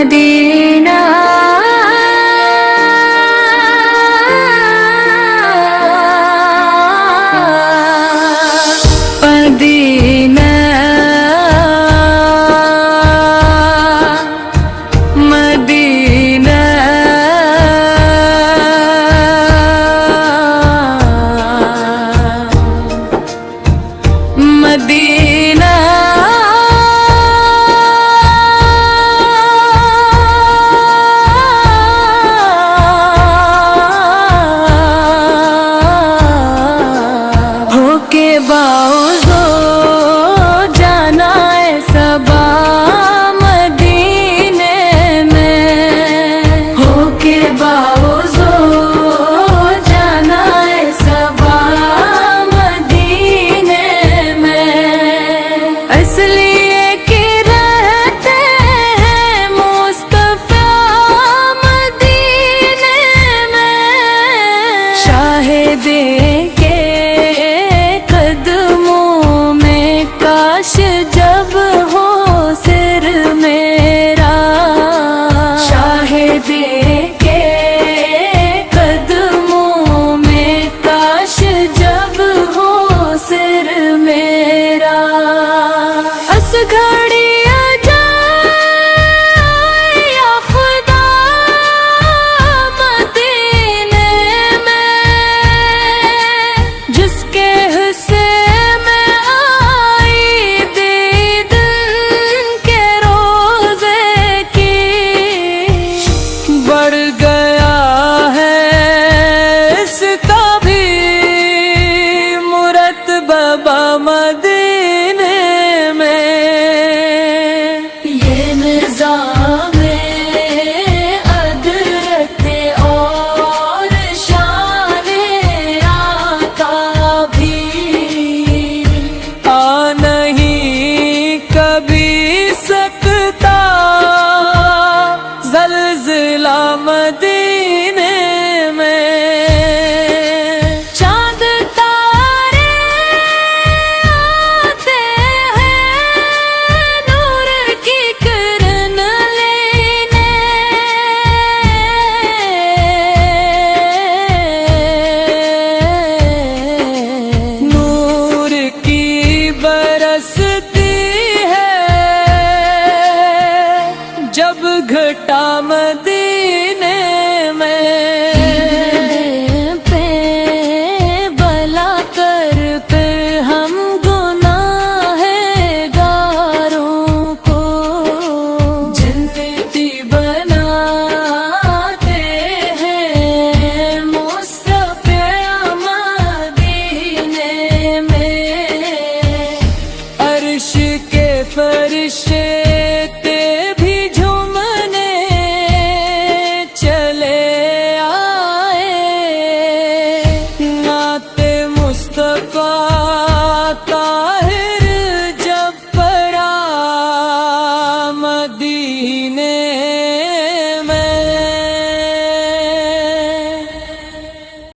مدینہ مدینہ مدینہ مدینہ ہو کے باوزو جانا ہے صبا مدینے میں، ہو کے باوزو جانا ہے صبا مدینے میں، اس لیے کہ رہتے ہیں مصطفیٰ مدینے میں، شاہد کے قدموں میں کاش جب ہو سر میرا، شاہد کے قدموں میں کاش جب ہو سر میرا، اس گھڑی آ جائے یا خدا مدینے میں، جس کے حصے میں آئی دن کے روزے کی، بڑھ گیا ہے اس کا بھی مرتبہ مدینے میں، یہ نظام ادرک اور شان آقا بھی آ نہیں کبھی سکتا زلزلہ مدینے میں، چاند تارے آتے ہیں نور کی کرن لینے، نور کی برستی ہے جب گھٹا مدینے میں،